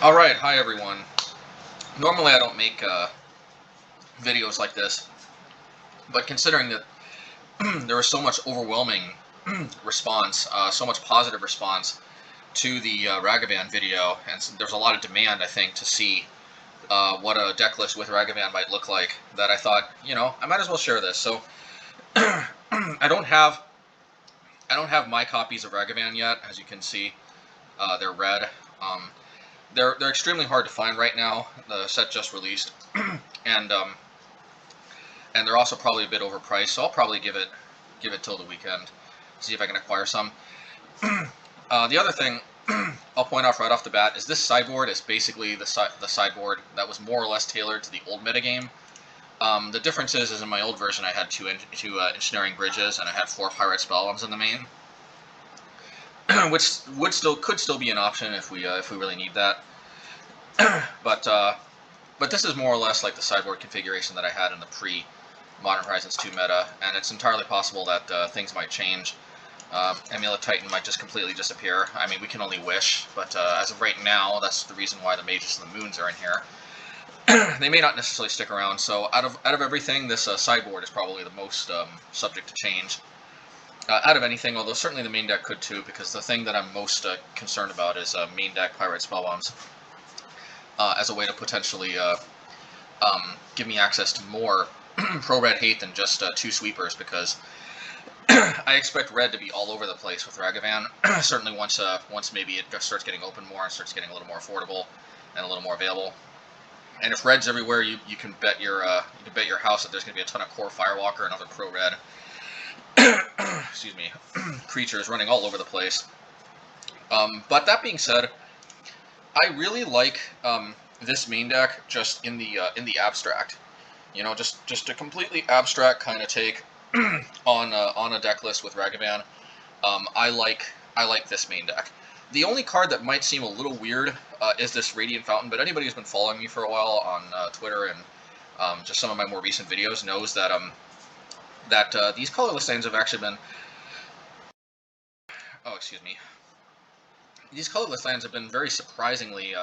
Alright, hi everyone. Normally I don't make videos like this, but considering that there was so much overwhelming response, so much positive response to the Ragavan video, and there's a lot of demand, I think, to see what a deck list with Ragavan might look like, that I thought, I might as well share this. So, I don't have my copies of Ragavan yet, as you can see. They're red. They're extremely hard to find right now. The set just released, and they're also probably a bit overpriced. So I'll probably give it till the weekend, see if I can acquire some. The other thing I'll point out right off the bat is this sideboard is basically the sideboard that was more or less tailored to the old metagame. The difference is in my old version I had two Engineering Bridges and I had 4 Pirate Spellbombs in the main, which could still be an option if we really need that. But this is more or less like the sideboard configuration that I had in the pre-Modern Horizons 2 meta, and it's entirely possible that things might change. Amulet Titan might just completely disappear. I mean, we can only wish, but as of right now, that's the reason why the Mages and the Moons are in here. They may not necessarily stick around, so out of everything, this sideboard is probably the most subject to change. Out of anything, although certainly the main deck could too, because the thing that I'm most concerned about is main deck Pirate Spellbombs. As a way to potentially give me access to more pro-red hate than just 2 sweepers, because I expect red to be all over the place with Ragavan. Certainly once maybe it starts getting open more and starts getting a little more affordable and a little more available. And if red's everywhere, you can bet your house that there's going to be a ton of core Firewalker and other pro-red excuse me, creatures running all over the place. But that being said, I really like this main deck just in the abstract. Just a completely abstract kind of take on a deck list with Ragavan. I like this main deck. The only card that might seem a little weird is this Radiant Fountain, but anybody who's been following me for a while on Twitter and just some of my more recent videos knows that these colorless lands have actually been... Oh, excuse me. These colorless lands have been very surprisingly...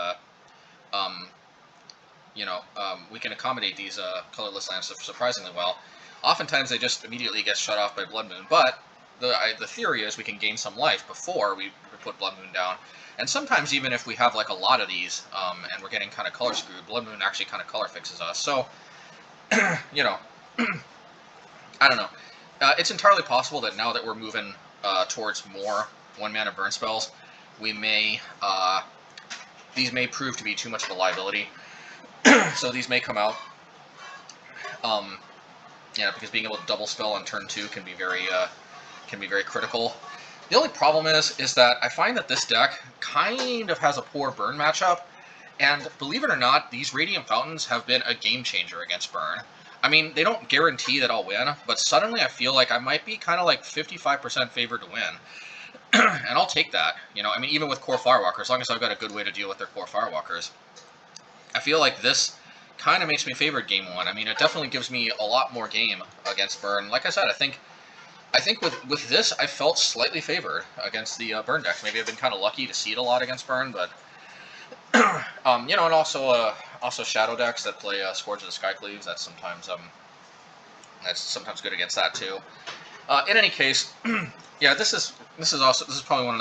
we can accommodate these colorless lands surprisingly well. Oftentimes they just immediately get shut off by Blood Moon, but the theory is we can gain some life before we put Blood Moon down. And sometimes even if we have like a lot of these, and we're getting kind of color screwed, Blood Moon actually kind of color fixes us. So, I don't know. It's entirely possible that now that we're moving towards more 1-mana burn spells, we may these may prove to be too much of a liability. So these may come out. Because being able to double spell on turn 2 can be very critical. The only problem is that I find that this deck kind of has a poor burn matchup, and believe it or not, these Radiant Fountains have been a game changer against burn. I mean, they don't guarantee that I'll win, but suddenly I feel like I might be kind of like 55% favored to win. And I'll take that, I mean, even with core Firewalkers, as long as I've got a good way to deal with their core Firewalkers. I feel like this kind of makes me favored game 1. I mean, it definitely gives me a lot more game against burn. Like I said, I think with this, I felt slightly favored against the burn decks. Maybe I've been kind of lucky to see it a lot against burn, but and also shadow decks that play Scourge of the Skycleaves. That's sometimes good against that too. In any case, yeah, this is probably one of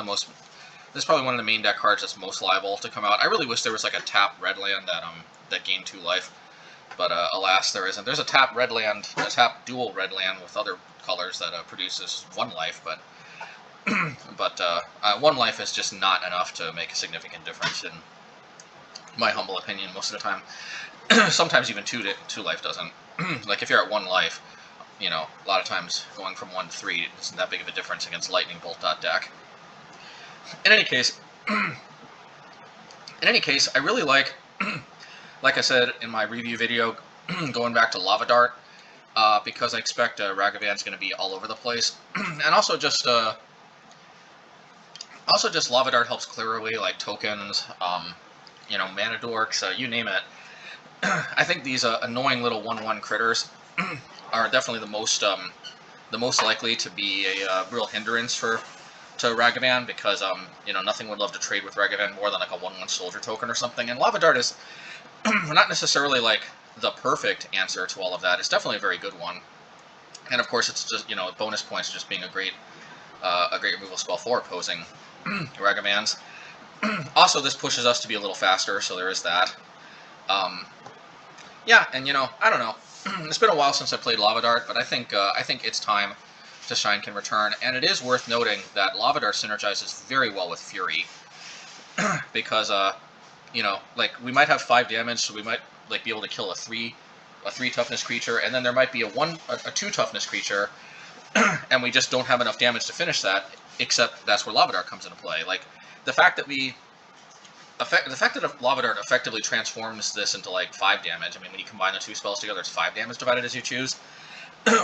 the main deck cards that's most liable to come out. I really wish there was like a tap red land that gained 2 life, but alas, there isn't. There's a tap red land, a tap dual red land with other colors that produces 1 life, but 1 life is just not enough to make a significant difference in my humble opinion most of the time. Sometimes even 2 life doesn't. Like if you're at 1 life, a lot of times going from 1 to 3 isn't that big of a difference against Lightning Bolt deck. In any case, I really like I said in my review video, going back to Lava Dart, because I expect Ragavan's going to be all over the place, and also just Lava Dart helps clear away like tokens, mana dorks, you name it. I think these annoying little 1/1 critters are definitely the most likely to be a real hindrance for to Ragavan because, you know, nothing would love to trade with Ragavan more than like a 1/1 soldier token or something. And Lava Dart is not necessarily like the perfect answer to all of that. It's definitely a very good one. And of course, it's just, you know, bonus points just being a great removal spell for opposing Ragavans. Also, this pushes us to be a little faster, so there is that. Yeah, and you know, I don't know. It's been a while since I played Lava Dart, but I think it's time to Shine Can Return. And it is worth noting that Lava Dart synergizes very well with Fury, because you know, like we might have 5 damage, so we might like be able to kill a 3 toughness creature, and then there might be a 2 toughness creature, and we just don't have enough damage to finish that. Except that's where Lava Dart comes into play. Like the fact that Lava Dart effectively transforms this into like 5 damage. I mean, when you combine the 2 spells together, it's 5 damage divided as you choose,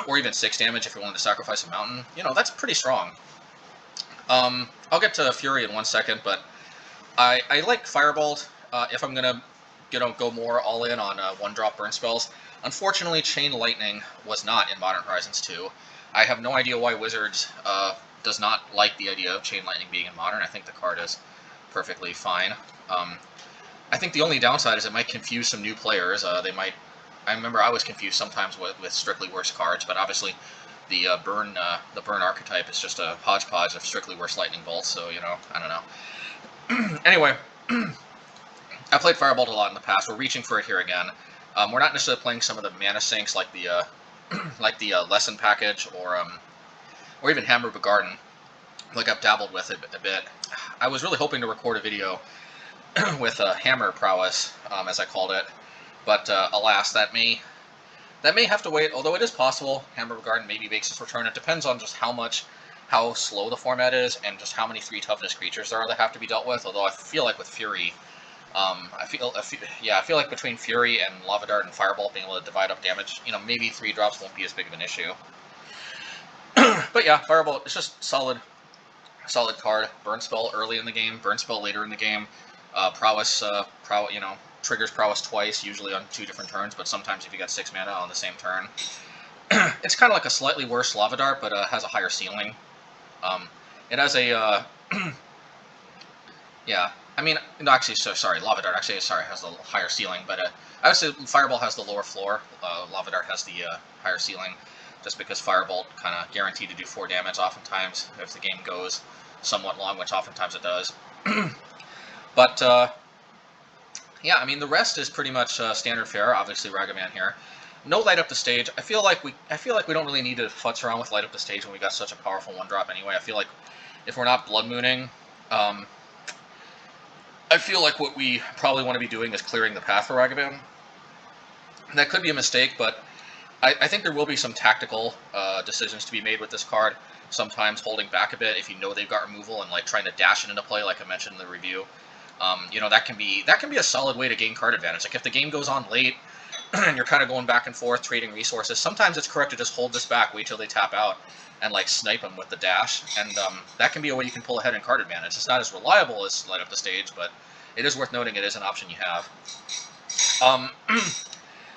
or even 6 damage if you're willing to sacrifice a mountain. You know, that's pretty strong. I'll get to Fury in 1 second, but I like Firebolt if I'm gonna, you know, go more all in on 1-drop burn spells. Unfortunately, Chain Lightning was not in Modern Horizons 2. I have no idea why Wizards does not like the idea of Chain Lightning being in Modern. I think the card is perfectly fine. I think the only downside is it might confuse some new players. I remember I was confused sometimes with strictly worse cards, but obviously the burn archetype is just a hodgepodge of strictly worse lightning bolts. So you know, I don't know. Anyway, I played Firebolt a lot in the past. We're reaching for it here again. We're not necessarily playing some of the mana sinks like the Lesson package or even Hammer of the Garden, like I've dabbled with it a bit. I was really hoping to record a video with Hammer Prowess, as I called it, but alas, that may have to wait. Although it is possible Hammer of the Garden maybe makes its return. It depends on just how slow the format is and just how many 3 toughness creatures there are that have to be dealt with. Although I feel like with Fury, I feel like between Fury and Lava Dart and Firebolt being able to divide up damage, you know, maybe 3 drops won't be as big of an issue. But yeah, Firebolt is just solid card. Burn spell early in the game, burn spell later in the game. Prowess, you know, triggers Prowess twice, usually on 2 different turns, but sometimes if you got 6 mana on the same turn. It's kind of like a slightly worse Lava Dart, but has a higher ceiling. It has a, yeah, I mean, no, actually, sorry, Lava Dart actually, has the higher ceiling, but I would say Firebolt has the lower floor, Lava Dart has the higher ceiling, just because Firebolt kind of guaranteed to do 4 damage oftentimes if the game goes somewhat long, which oftentimes it does. But, yeah, I mean, the rest is pretty much standard fare, obviously Ragavan here. No Light Up the Stage. I feel like we don't really need to futz around with Light Up the Stage when we got such a powerful 1-drop anyway. I feel like if we're not Blood Mooning, I feel like what we probably want to be doing is clearing the path for Ragavan. That could be a mistake, but I think there will be some tactical decisions to be made with this card. Sometimes holding back a bit if you know they've got removal and like trying to dash it into play, like I mentioned in the review. You know, that can be a solid way to gain card advantage. Like if the game goes on late and you're kind of going back and forth trading resources, sometimes it's correct to just hold this back, wait till they tap out, and like snipe them with the dash. And that can be a way you can pull ahead in card advantage. It's not as reliable as Light Up the Stage, but it is worth noting it is an option you have.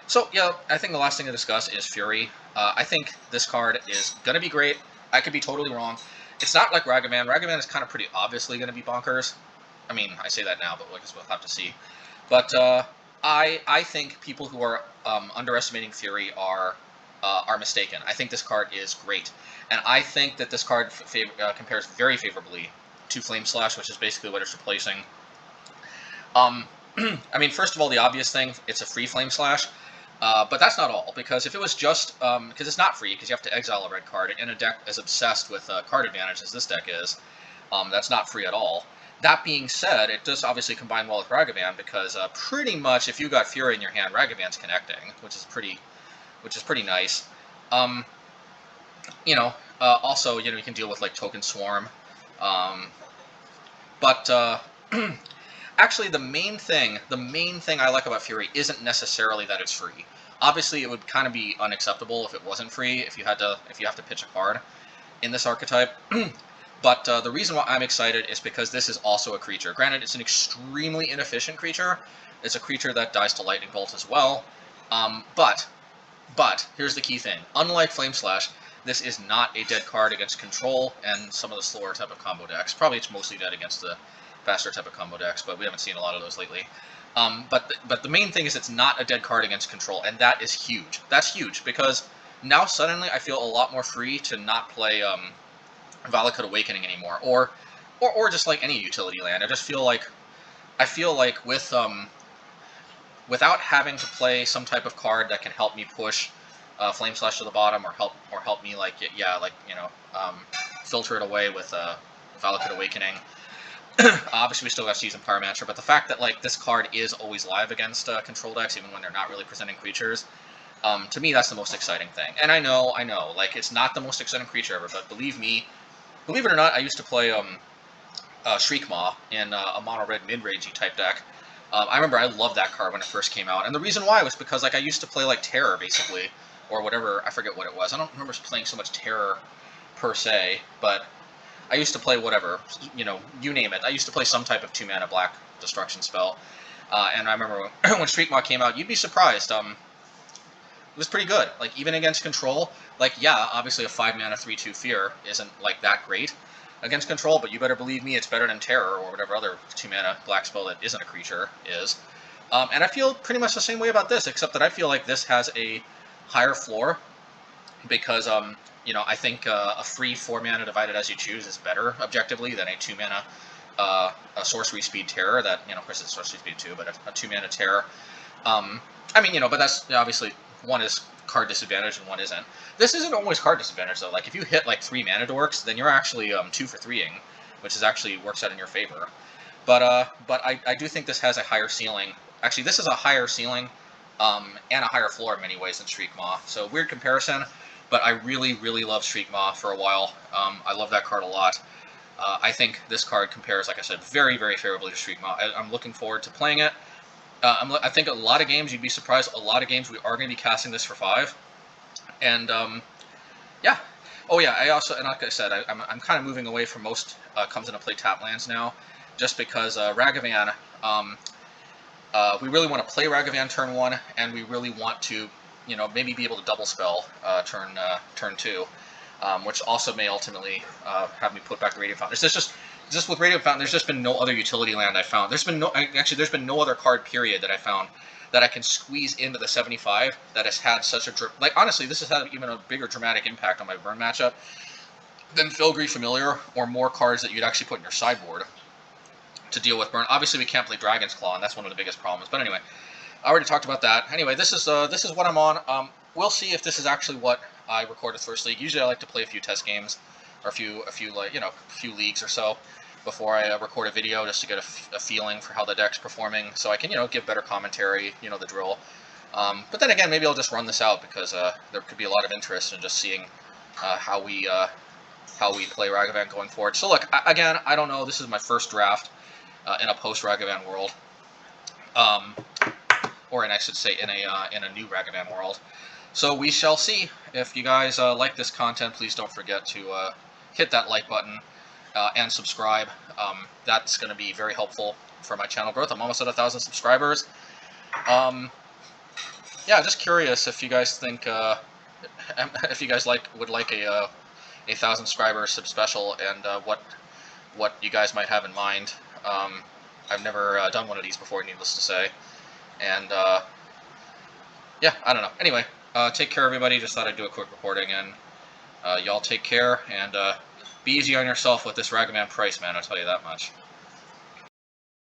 So yeah, I think the last thing to discuss is Fury. I think this card is going to be great. I could be totally wrong. It's not like Ragavan. Ragavan is kind of pretty obviously going to be bonkers. I mean, I say that now, but I guess we'll have to see. But I think people who are underestimating Fury are mistaken. I think this card is great, and I think that this card compares very favorably to Flame Slash, which is basically what it's replacing. I mean, first of all, the obvious thing, it's a free Flame Slash, but that's not all, because if it was just, because it's not free, because you have to exile a red card, in a deck as obsessed with card advantage as this deck is, that's not free at all. That being said, it does obviously combine well with Ragavan, because pretty much if you got Fury in your hand, Ragavan's connecting, which is pretty nice. You know, also, you know, you can deal with like Token Swarm, but actually, the main thing I like about Fury isn't necessarily that it's free. Obviously, it would kind of be unacceptable if it wasn't free, if you have to pitch a card in this archetype. But the reason why I'm excited is because this is also a creature. Granted, it's an extremely inefficient creature. It's a creature that dies to Lightning Bolt as well. But here's the key thing. Unlike Flame Slash, this is not a dead card against control and some of the slower type of combo decks. Probably it's mostly dead against the faster type of combo decks, but we haven't seen a lot of those lately. But the main thing is it's not a dead card against control, and that is huge. That's huge, because now suddenly I feel a lot more free to not play Valakut Awakening anymore, or just like any utility land. I feel like with without having to play some type of card that can help me push Flame Slash to the bottom, or help me filter it away with Valakut Awakening. Obviously, we still got Seasoned Pyromancer, but the fact that like this card is always live against control decks, even when they're not really presenting creatures, to me that's the most exciting thing. And I know, like it's not the most exciting creature ever, but believe it or not, I used to play Shriekmaw in a mono red mid-rangey type deck. I remember I loved that card when it first came out, and the reason why was because like I used to play like Terror basically, or whatever. I forget what it was. I don't remember playing so much Terror per se, but I used to play whatever, you name it. I used to play some type of 2-mana black destruction spell, and I remember when Shriekmaw came out, you'd be surprised. It was pretty good. Like even against control, like yeah, obviously a 5-mana 3/2 Fear isn't like that great against control, but you better believe me, it's better than Terror or whatever other 2-mana black spell that isn't a creature is. And I feel pretty much the same way about this, except that I feel like this has a higher floor, because I think a free 4-mana Divided As You Choose is better objectively than a 2-mana a Sorcery Speed Terror. That of course it's Sorcery Speed 2, but a 2-mana Terror. But that's obviously one is card disadvantage and one isn't. This isn't always card disadvantage though. Like if you hit like 3 mana dorks, then you're actually 2 for 3ing, which is actually works out in your favor. But I do think this has a higher ceiling. Actually, this is a higher ceiling and a higher floor in many ways than Shriekmaw. So weird comparison, but I really, really loved Shriekmaw for a while. I love that card a lot. I think this card compares, like I said, very, very favorably to Shriekmaw. I'm looking forward to playing it. I think a lot of games, you'd be surprised, a lot of games we are going to be casting this for 5. And, yeah. Oh yeah, I also, and like I said, I'm kind of moving away from most comes into play tap lands now, just because Ragavan, we really want to play Ragavan turn 1, and we really want to, maybe be able to double spell turn 2, which also may ultimately have me put back the Radiant Fountain. It's just with Radiant Fountain, there's just been no other utility land I found. There's been no other card period that I found that I can squeeze into the 75 that has had such a honestly, this has had even a bigger dramatic impact on my burn matchup than Filigree Familiar or more cards that you'd actually put in your sideboard to deal with burn. Obviously, we can't play Dragon's Claw, and that's one of the biggest problems. But anyway, I already talked about that. Anyway, this is what I'm on. We'll see if this is actually what I record with First League. Usually, I like to play a few test games or a few leagues or so before I record a video, just to get a feeling for how the deck's performing, so I can give better commentary, the drill. But then again, maybe I'll just run this out, because there could be a lot of interest in just seeing how we play Ragavan going forward. So look, again, I don't know. This is my first draft in a post-Ragavan world, or I should say in a new Ragavan world. So we shall see. If you guys like this content, please don't forget to hit that like button and subscribe. That's going to be very helpful for my channel growth. I'm almost at 1,000 subscribers. Yeah, just curious if you guys think if you guys would like a 1,000 subscriber sub special, and what you guys might have in mind. I've never done one of these before, needless to say, and yeah, I don't know. Anyway, take care, everybody. Just thought I'd do a quick recording, and y'all take care, and be easy on yourself with this Ragavan price, man, I'll tell you that much.